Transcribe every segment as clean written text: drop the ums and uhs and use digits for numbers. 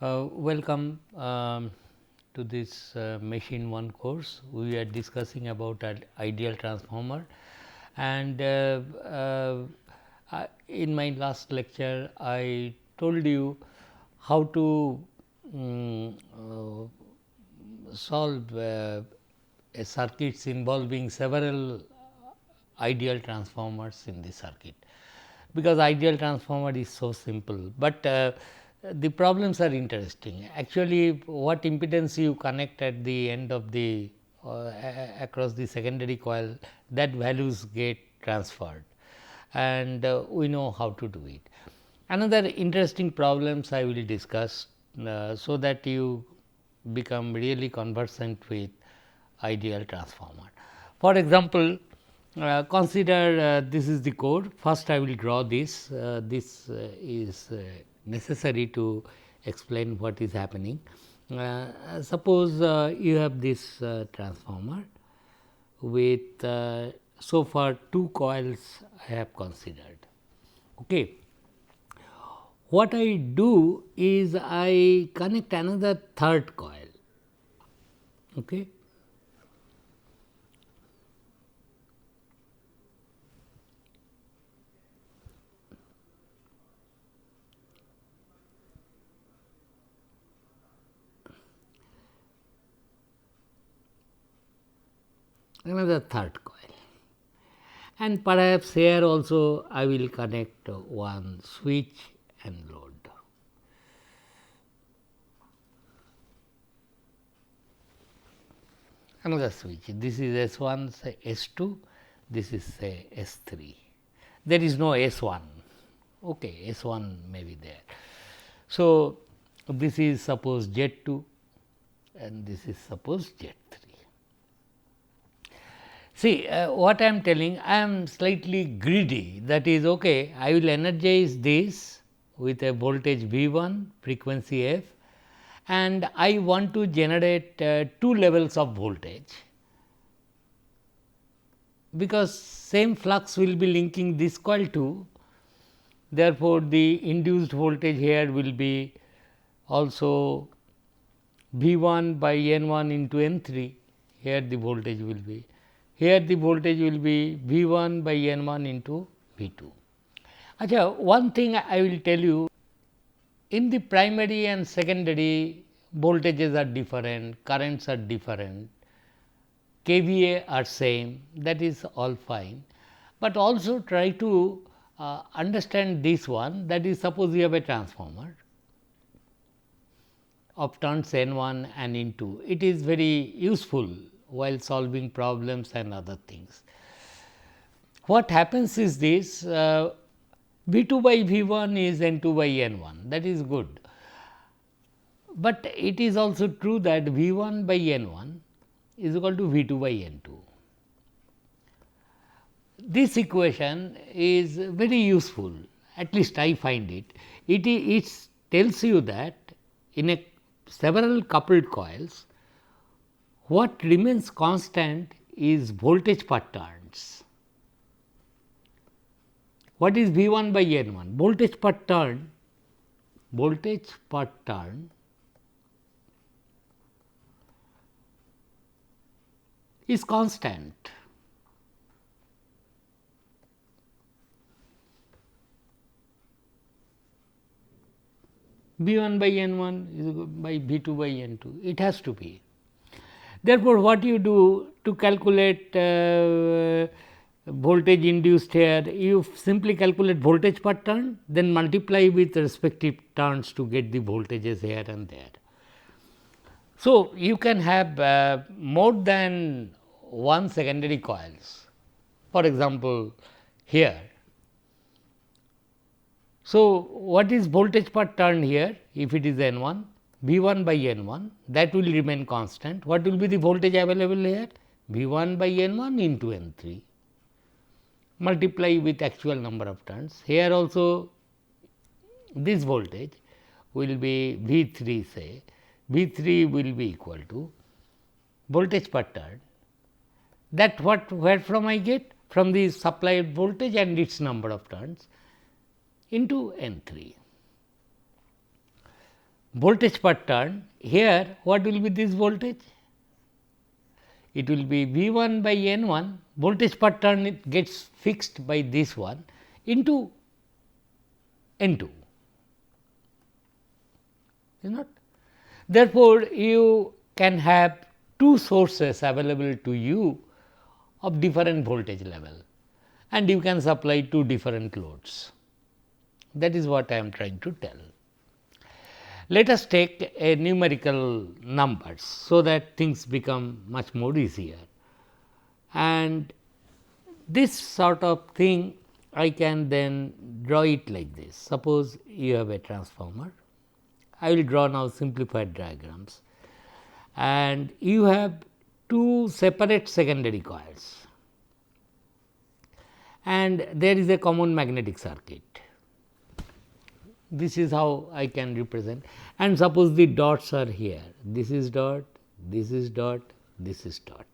Welcome to this Machine 1 course. We are discussing about an ideal transformer, and in my last lecture I told you how to solve a circuits involving several ideal transformers in the circuit, because ideal transformer is so simple, but the problems are interesting. Actually, what impedance you connect at the end of the across the secondary coil, that values get transferred, and we know how to do it. Another interesting problems I will discuss, so that you become really conversant with ideal transformer. For example, consider this is the code. First I will draw this. This is necessary to explain what is happening. Suppose you have this transformer with so far two coils I have considered. Okay. What I do is I connect another third coil. Okay. Another third coil, and perhaps here also I will connect one switch and load. Another switch, this is S1, say S2, this is say S3. There is no S1, okay, S1 may be there. So, this is suppose Z2 and this is suppose Z3. See, what I am telling, I am slightly greedy, that is okay, I will energize this with a voltage V1, frequency f, and I want to generate two levels of voltage, because same flux will be linking this coil to. Therefore, the induced voltage here will be also V 1 by N 1 into N 3, here the voltage will be, here the voltage will be V 1 by N 1 into V 2. Achha, one thing I will tell you, in the primary and secondary voltages are different, currents are different, KVA are same, that is all fine, but also try to understand this one, that is suppose you have a transformer of turns N 1 and N 2. It is very useful while solving problems and other things. What happens is this, V 2 by V 1 is N 2 by N 1, that is good, but it is also true that V 1 by N 1 is equal to V 2 by N 2. This equation is very useful, at least I find it. It tells you that in a several coupled coils, what remains constant is voltage per turns. What is V 1 by N 1? Voltage per turn is constant. V 1 by N 1 is by V 2 by N 2, it has to be. Therefore, what you do to calculate voltage induced here, you simply calculate voltage per turn, then multiply with respective turns to get the voltages here and there. So, you can have more than one secondary coils, for example, here. So, what is voltage per turn here? If it is N 1, V 1 by N 1, that will remain constant. What will be the voltage available here? V 1 by N 1 into N 3, multiply with actual number of turns. Here also this voltage will be V 3, say V 3 will be equal to voltage per turn, that where from I get? From the supplied voltage and its number of turns into N 3. voltage per turn, here what will be this voltage? It will be V 1 by N 1, voltage per turn it gets fixed by this one into N 2, is not. Therefore, you can have two sources available to you of different voltage level, and you can supply two different loads. That is what I am trying to tell. Let us take a numerical numbers, so that things become much more easier, and this sort of thing I can then draw it like this. Suppose you have a transformer, I will draw now simplified diagrams, and you have two separate secondary coils, and there is a common magnetic circuit. This is how I can represent, and suppose the dots are here, this is dot, this is dot, this is dot.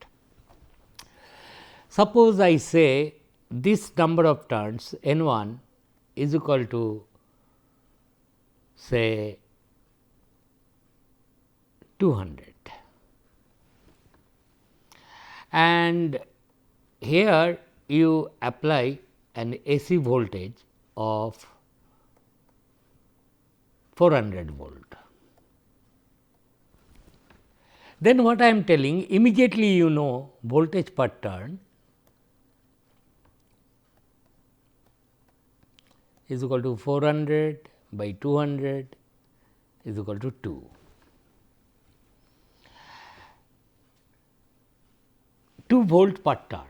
Suppose I say this number of turns N 1 is equal to say 200, and here you apply an AC voltage of 400 volt. Then what I am telling, immediately you know voltage per turn is equal to 400 by 200 is equal to 2. 2 volt per turn.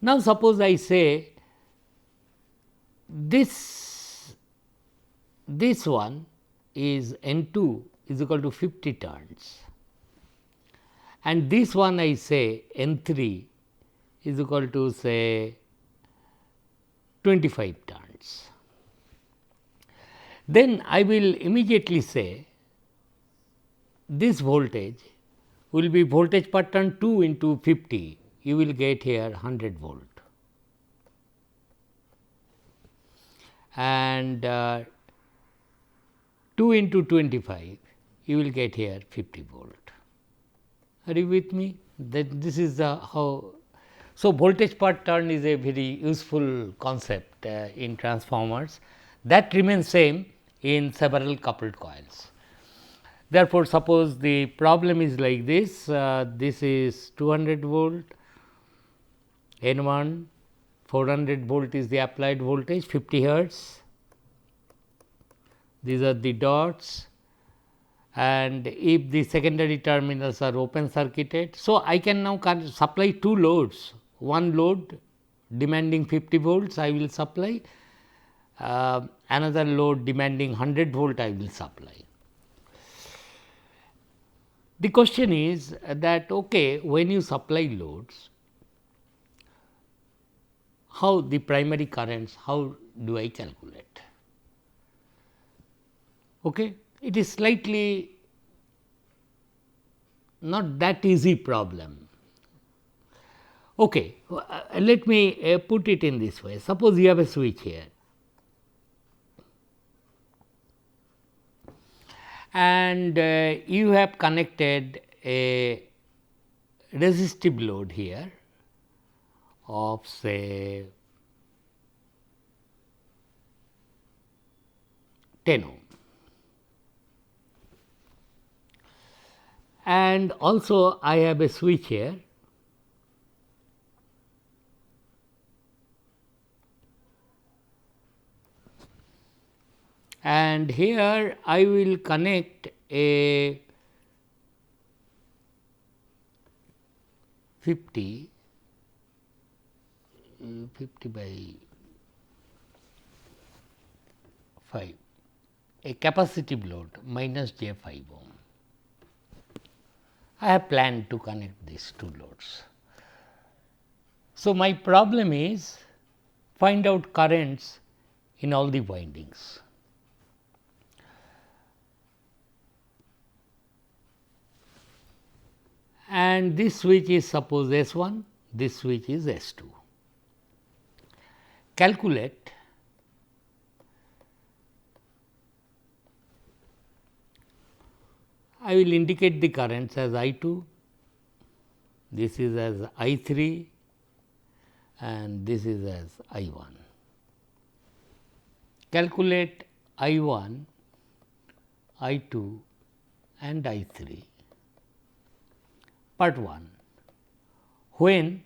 Now, suppose I say this one is N 2 is equal to 50 turns, and this one I say N 3 is equal to say 25 turns. Then I will immediately say this voltage will be voltage per turn 2 into 50, you will get here 100 volt, and 2 into 25, you will get here 50 volt. Are you with me? That this is the how. So, voltage per turn is a very useful concept in transformers, that remains same in several coupled coils. Therefore, suppose the problem is like this, this is 200 volt, N 1, 400 volt is the applied voltage, 50 hertz, these are the dots, and if the secondary terminals are open circuited. So, I can now supply two loads, one load demanding 50 volts I will supply, another load demanding 100 volt I will supply. The question is that okay, when you supply loads, how the primary currents, how do I calculate? Okay. It is slightly not that easy problem. Okay. Let me put it in this way. Suppose you have a switch here, and you have connected a resistive load here of say 10 ohm. And also I have a switch here, and here I will connect a 50 by 5, a capacitive load minus J 5 ohm. I have planned to connect these two loads. So, my problem is find out currents in all the windings. And this switch is suppose S 1, this switch is S 2. Calculate I will indicate the currents as I 2, this is as I 3 and this is as I 1. Calculate I 1, I 2 and I 3. Part 1. When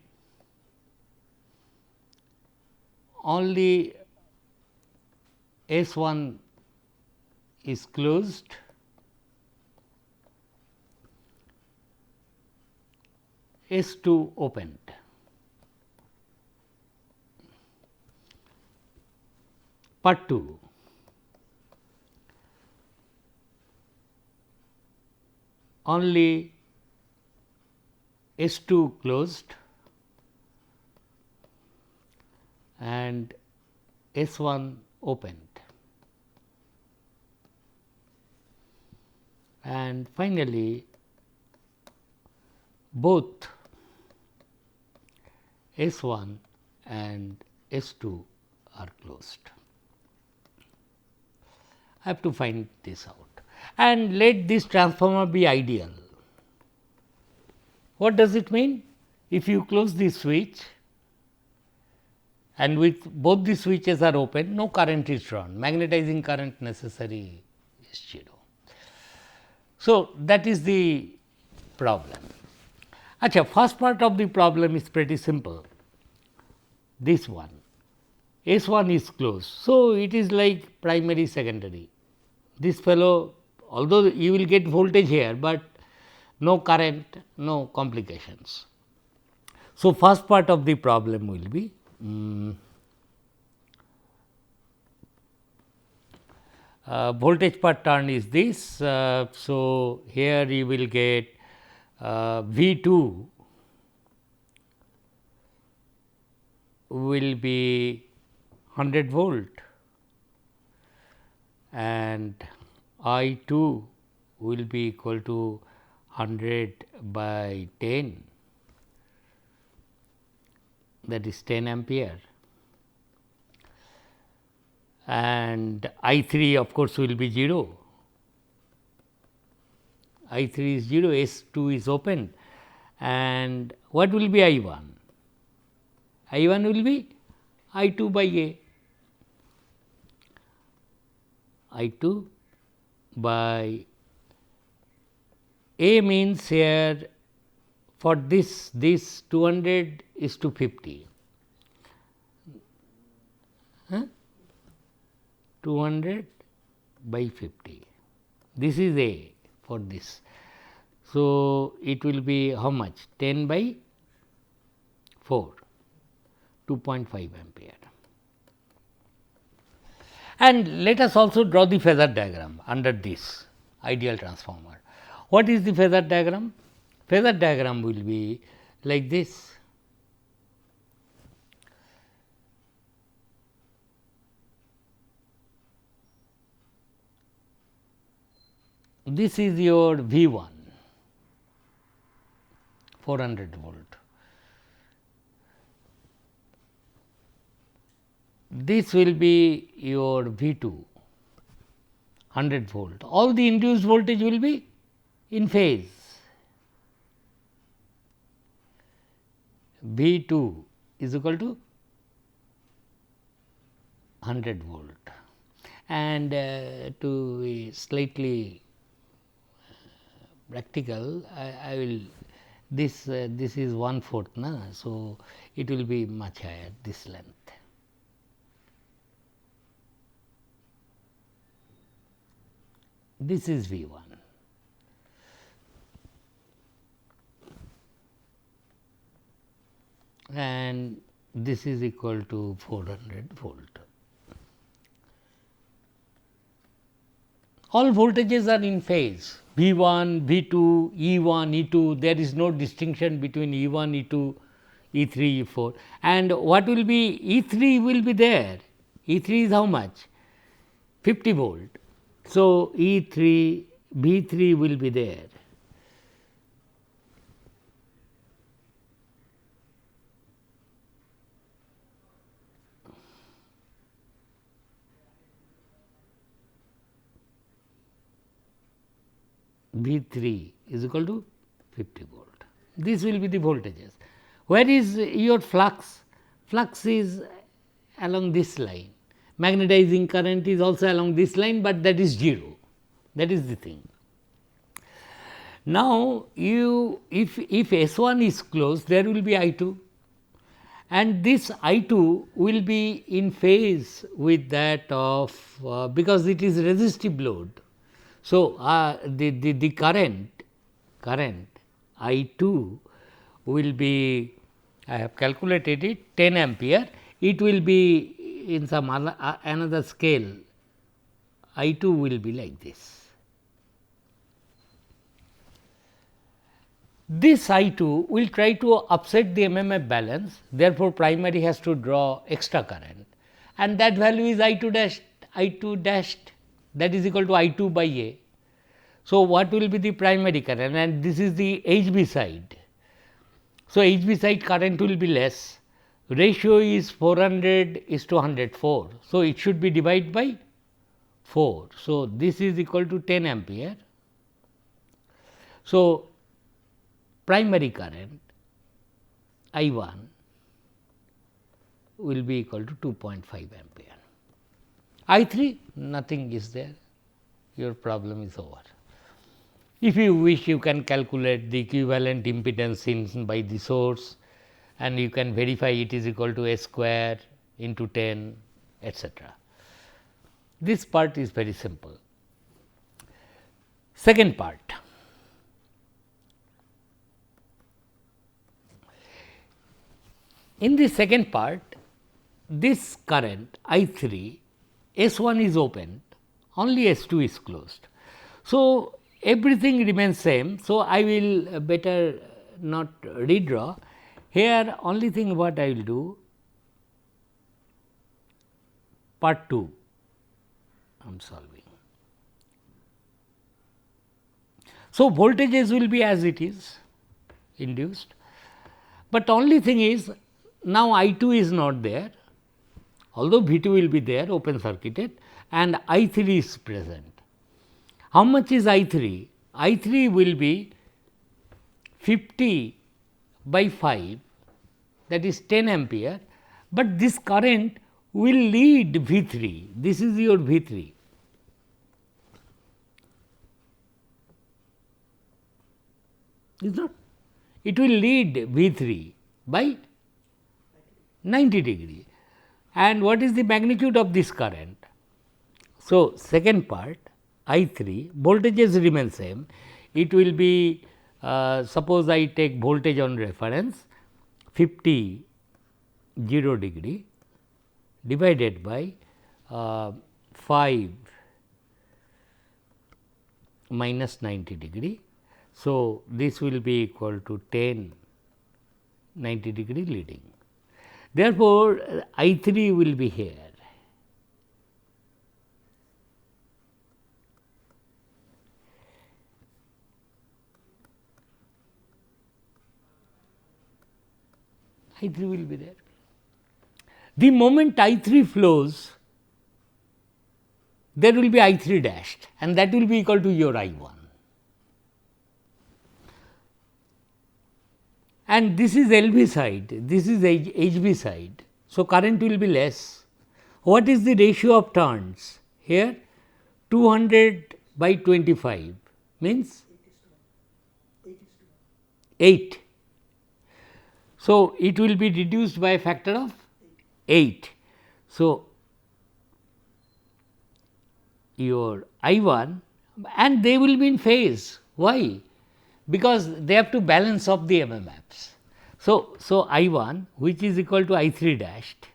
only S 1 is closed, S 2 opened. Part 2. Only S 2 closed and S 1 opened. And finally, both S 1 and S 2 are closed. I have to find this out and let this transformer be ideal. What does it mean? If you close this switch and with both the switches are open, no current is drawn, magnetizing current necessary is 0. So, that is the problem. Achha, first part of the problem is pretty simple. This one, S 1 is closed. So, it is like primary secondary. This fellow, although you will get voltage here, but no current, no complications. So, first part of the problem will be voltage per turn is this. So, here you will get V 2 will be 100 volt and I 2 will be equal to 100 by 10, that is 10 ampere, and I 3 of course will be 0. I 3 is 0, S 2 is open, and what will be I 1? I 1 will be I 2 by A, I 2 by A means here for this 200 is to 50, 200 by 50, this is A for this. So, it will be how much? 10 by 4, 2.5 ampere. And let us also draw the phasor diagram under this ideal transformer. What is the phasor diagram? Phasor diagram will be like this. This is your V 1, 400 volt. This will be your V 2, 100 volt. All the induced voltage will be in phase. V 2 is equal to 100 volt. And to be slightly practical, I will this is 1/4 na, so it will be much higher, this length. This is V 1. And this is equal to 400 volt. All voltages are in phase, V 1, V 2, E 1, E 2, there is no distinction between E 1, E 2, E 3, E 4. And what will be E 3 will be there, E 3 is how much? 50 volt. So, E 3, V 3 will be there. V 3 is equal to 50 volt. This will be the voltages. Where is your flux? Flux is along this line. Magnetizing current is also along this line, but that is 0. That is the thing. Now, you if S 1 is closed, there will be I 2, and this I 2 will be in phase with that of because it is resistive load. So, the current I 2 will be, I have calculated it, 10 ampere. It will be in some other, another scale, I 2 will be like this. This I 2 will try to upset the MMF balance, therefore, primary has to draw extra current, and that value is I 2 dashed, that is equal to I 2 by A. So, what will be the primary current, and this is the HB side. So, HB side current will be less, ratio is 400 is to 104. So, it should be divided by 4. So, this is equal to 10 ampere. So, primary current I 1 will be equal to 2.5 ampere. I 3 nothing is there, your problem is over. If you wish, you can calculate the equivalent impedance in by the source, and you can verify it is equal to S square into 10, etc. This part is very simple. Second part. In the second part, this current I 3, S 1 is opened, only S 2 is closed. So, everything remains same. So, I will better not redraw. Here only thing what I will do, part 2 I am solving. So, voltages will be as it is induced, but only thing is now I 2 is not there, although V 2 will be there open circuited, and I 3 is present. How much is I 3? I 3 will be 50 by 5, that is 10 ampere, but this current will lead V 3. This is your V 3. Is not? It will lead V 3 by 90 degree. And what is the magnitude of this current? So, second part I 3 voltages remain same, it will be suppose I take voltage on reference 50 0 degree divided by 5 minus 90 degree. So, this will be equal to 10 90 degree leading. Therefore, I 3 will be here. I 3 will be there. The moment I 3 flows, there will be I 3 dashed, and that will be equal to your I 1. And this is LV side, this is HV side. So, current will be less. What is the ratio of turns? Here 200 by 25 means 8. So, it will be reduced by a factor of 8. So, your I 1 and they will be in phase. Why? Because they have to balance off the MMFs. So, I 1 which is equal to I 3 dashed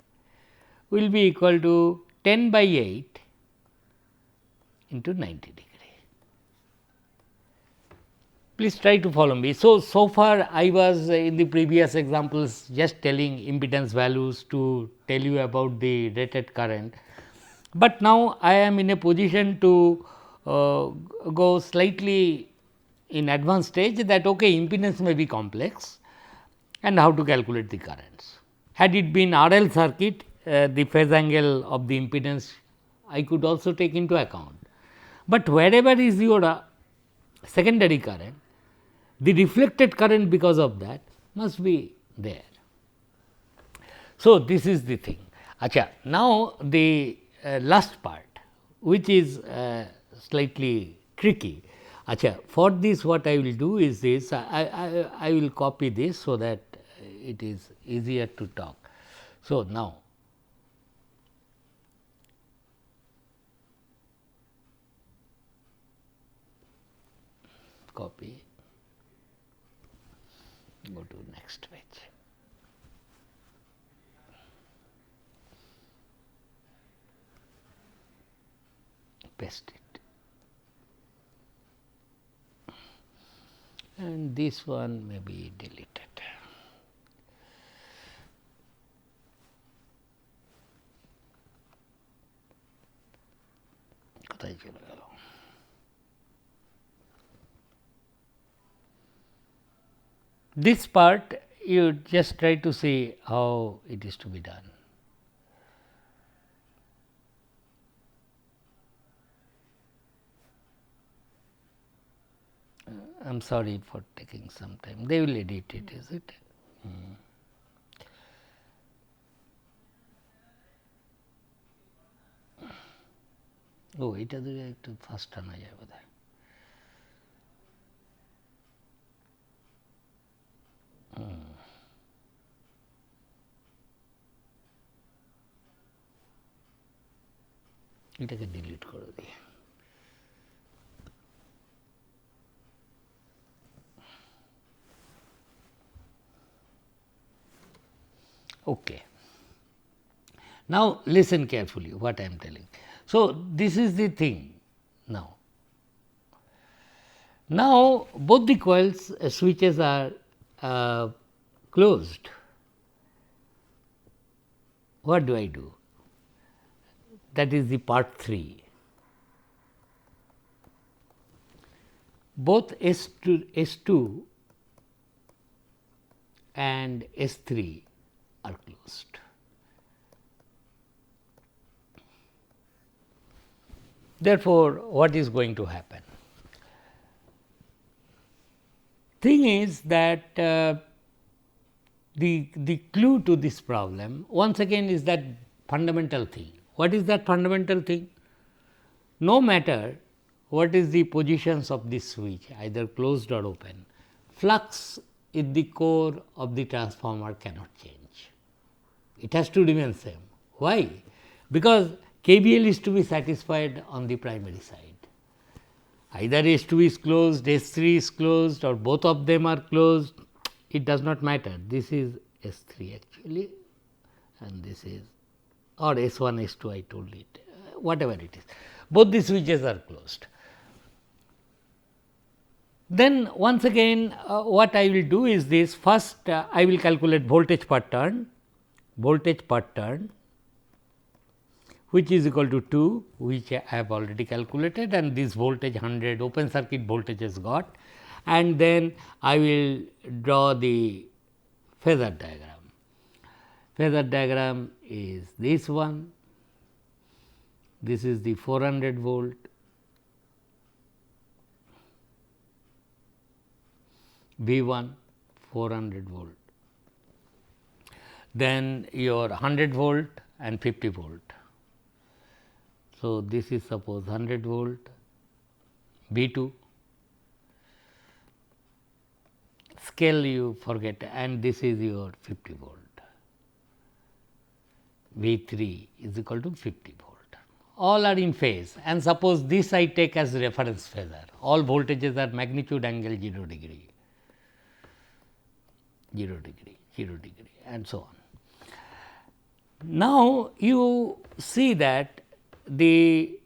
will be equal to 10 by 8 into 90 degree. Please try to follow me. So far I was in the previous examples just telling impedance values to tell you about the rated current, but now I am in a position to go slightly in advanced stage that impedance may be complex and how to calculate the currents. Had it been RL circuit, the phase angle of the impedance I could also take into account, but wherever is your secondary current, the reflected current because of that must be there. So, this is the thing. Acha, now, the last part, which is slightly tricky. Acha, for this what I will do is this, I will copy this, so that it is easier to talk. So, now, copy, go to next page. Paste it, and this one may be deleted. কোথায় চলে গেল? This part you just try to see how it is to be done. I am sorry for taking some time. They will edit it, is it? ও এটা দিকে একটু fast আনা যায় বোধহয়। এটাকে ডিলিট করে দিই। Okay. Now, listen carefully what I am telling. So, this is the thing now. Now, both the coils switches are closed. What do I do? That is the part 3. Both S2 and S3 are closed. Therefore, what is going to happen? Thing is that the clue to this problem once again is that fundamental thing. What is that fundamental thing? No matter what is the positions of this switch, either closed or open, flux in the core of the transformer cannot change. It has to remain same. Why? Because KVL is to be satisfied on the primary side. Either S2 is closed, S3 is closed, or both of them are closed, it does not matter. This is S3 actually, and this is, or S1, S2 I told it, whatever it is. Both the switches are closed. Then once again what I will do is this, first I will calculate voltage per turn, which is equal to 2, which I have already calculated, and this voltage 100 open circuit voltage is got, and then I will draw the phasor diagram. Phasor diagram is this one, this is the 400 volt, V1 400 volt, then your 100 volt and 50 volt. So, this is suppose 100 volt, V2, scale you forget, and this is your 50 volt, V3 is equal to 50 volt. All are in phase, and suppose this I take as reference phasor, all voltages are magnitude angle 0 degree, 0 degree, 0 degree, and so on. Now, you see that this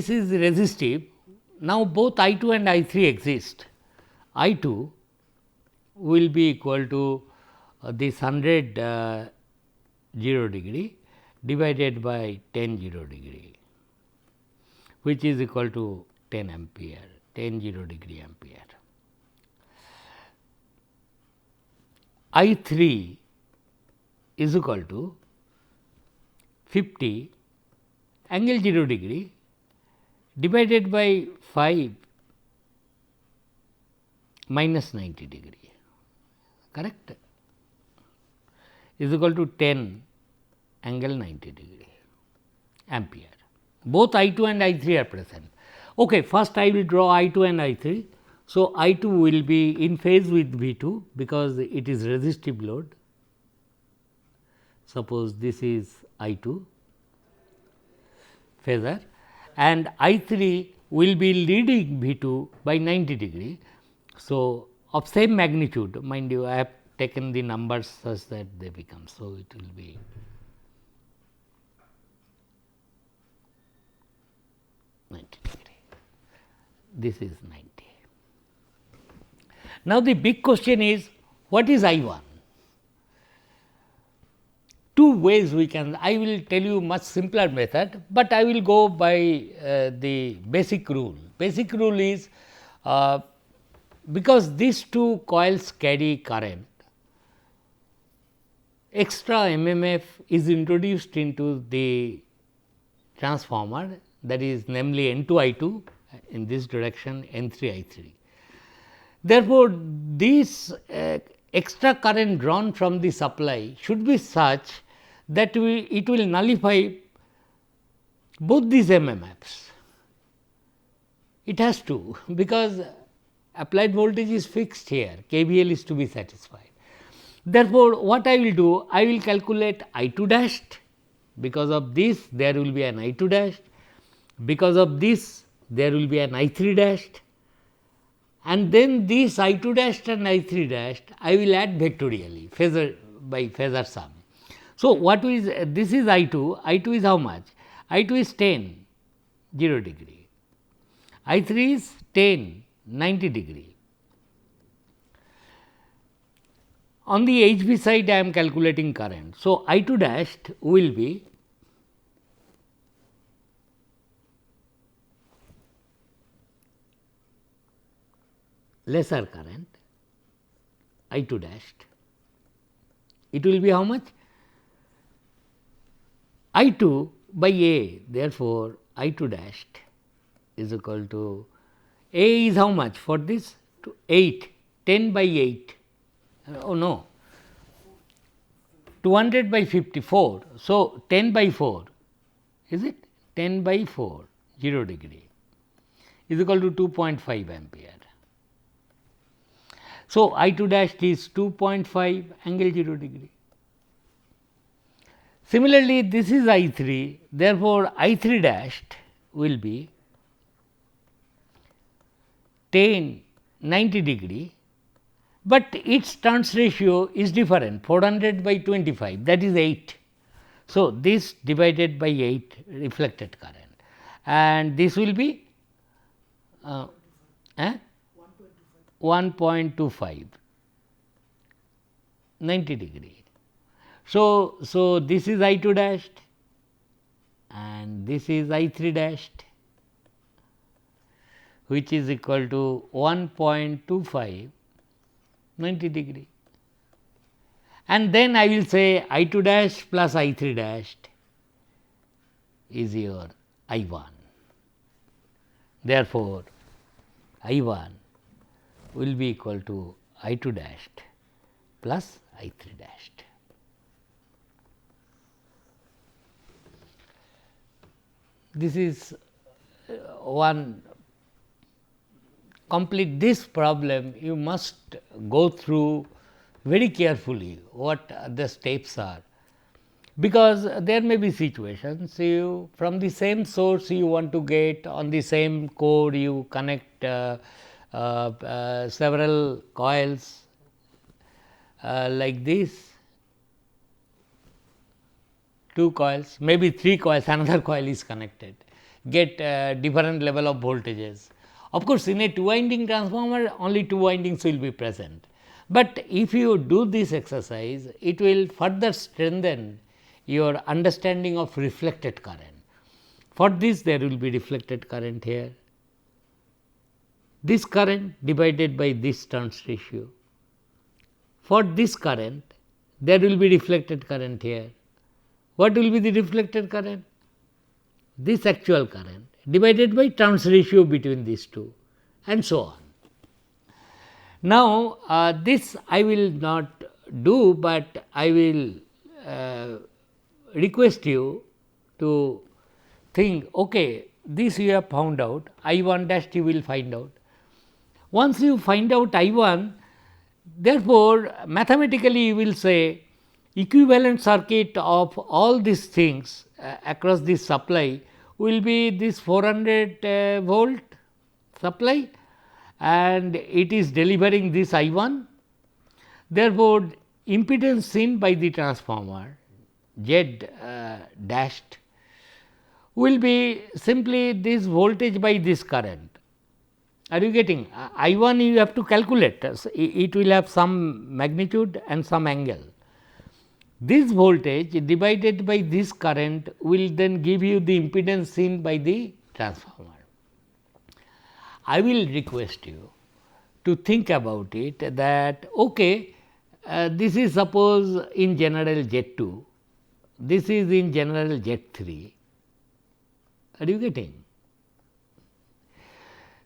is resistive. Now, both I2 and I3 exist. I2 will be equal to this 100 0 degree divided by 10 0 degree, which is equal to 10 ampere, 10 0 degree ampere. I3 is equal to 50 angle 0 degree divided by 5 minus 90 degree, correct, is equal to 10 angle 90 degree ampere. Both I 2 and I 3 are present. Okay, first I will draw I 2 and I 3. So, I 2 will be in phase with V 2 because it is resistive load. Suppose this is I 2 phasor and I 3 will be leading V 2 by 90 degree. So, of same magnitude, mind you, I have taken the numbers such that they become. So, it will be degree. This is 90. Now, the big question is what is I 1? Two ways we can, I will tell you much simpler method, but I will go by the basic rule. Basic rule is because these two coils carry current, extra MMF is introduced into the transformer, that is namely N 2 I 2 in this direction, N 3 I 3. Therefore, this extra current drawn from the supply should be such that it will nullify both these MMFs. It has to, because applied voltage is fixed here, KVL is to be satisfied. Therefore, what I will do? I will calculate I 2 dashed, because of this there will be an I 2 dashed, because of this there will be an I 3 dashed, and then this I 2 dashed and I 3 dashed I will add vectorially phasor by phasor sum. So, what is this is I 2, I 2 is how much? I 2 is 10 0 degree, I 3 is 10 90 degree. On the HV side I am calculating current. So, I 2 dashed will be lesser current I 2 dashed, it will be how much? I 2 by A, therefore, I 2 dashed is equal to A is how much for this? 8, 10 by 8, oh no, 200 by 54. So, 10 by 4, is it? 10 by 4, 0 degree is equal to 2.5 ampere. So, I 2 dashed is 2.5 angle 0 degree. Similarly, this is I 3, therefore, I 3 dashed will be 10 90 degree, but its turns ratio is different 400 by 25, that is 8. So, this divided by 8 reflected current, and this will be 1.25 90 degree. So, this is I 2 dashed and this is I 3 dashed, which is equal to 1.25 90 degree, and then I will say I 2 dash plus I 3 dashed is your I 1. Therefore, I 1 will be equal to I 2 dashed plus I 3 dashed. This is one complete this problem, you must go through very carefully what the steps are, because there may be situations you from the same source you want to get on the same core you connect several coils like this, 2 coils, maybe 3 coils, another coil is connected, get different level of voltages. Of course, in a 2 winding transformer only 2 windings will be present, but if you do this exercise it will further strengthen your understanding of reflected current. For this there will be reflected current here, this current divided by this turns ratio. For this current there will be reflected current here. What will be the reflected current? This actual current divided by turns ratio between these two, and so on. Now, this I will not do, but I will uh, request you to think, okay, this you have found out, I 1 dash you will find out. Once you find out I 1, therefore, mathematically you will say equivalent circuit of all these things across this supply will be this 400 volt supply, and it is delivering this I 1. Therefore, impedance seen by the transformer Z dashed will be simply this voltage by this current. Are you getting? I 1 you have to calculate, it will have some magnitude and some angle. This voltage divided by this current will then give you the impedance seen by the transformer. I will request you to think about it that okay, this is suppose in general Z 2, this is in general Z 3. Are you getting?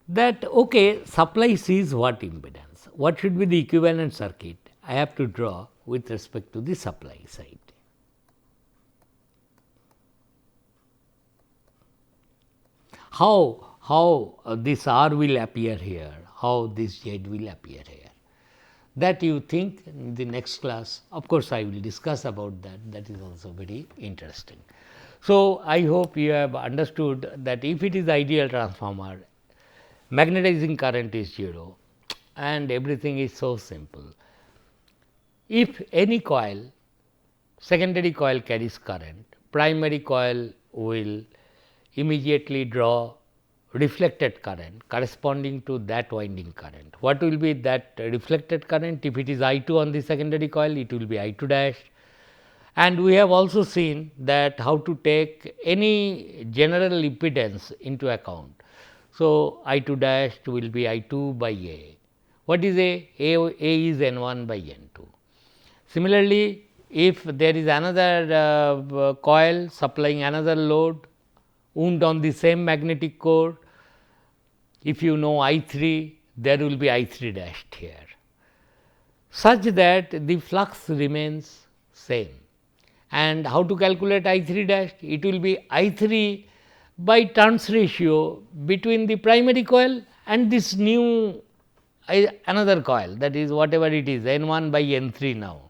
That okay, supply sees what impedance, what should be the equivalent circuit I have to draw with respect to the supply side. How this R will appear here, how this Z will appear here, that you think in the next class. Of course, I will discuss about that, that is also very interesting. So, I hope you have understood that if it is ideal transformer, magnetizing current is 0 and everything is so simple. If any coil, secondary coil carries current, primary coil will immediately draw reflected current corresponding to that winding current. What will be that reflected current? If it is I 2 on the secondary coil, it will be I 2 dash. And we have also seen that how to take any general impedance into account. So, I 2 dash will be I 2 by A. What is A? A is N 1 by N 2. Similarly, if there is another coil supplying another load wound on the same magnetic core, if you know I 3, there will be I 3 dashed here, such that the flux remains same. And how to calculate I 3 dash? It will be I 3 by turns ratio between the primary coil and this new another coil, that is whatever it is N 1 by N 3 now.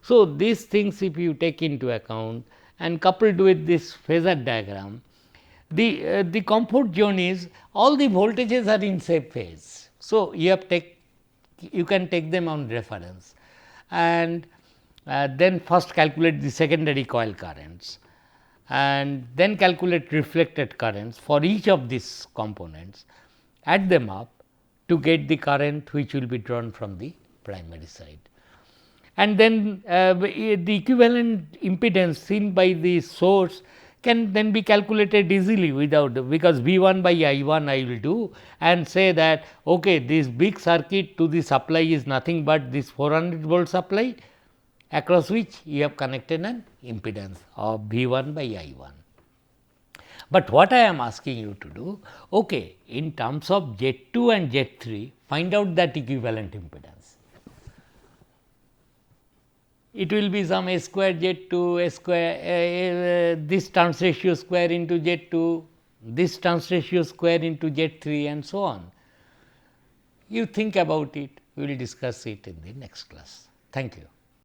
So, these things if you take into account and coupled with this phasor diagram, the comfort zone is all the voltages are in same phase. So, you can take them on reference and then first calculate the secondary coil currents and then calculate reflected currents for each of these components, add them up to get the current which will be drawn from the primary side. And then the equivalent impedance seen by the source can then be calculated easily without, because V 1 by I 1 I will do and say that okay, this big circuit to the supply is nothing but this 400 volt supply, across which you have connected an impedance of V 1 by I 1. But what I am asking you to do, okay, in terms of Z 2 and Z 3, find out that equivalent impedance. It will be some A square Z 2, A square this turns ratio square into Z 2, this turns ratio square into Z 3 and so on. You think about it, we will discuss it in the next class. Thank you.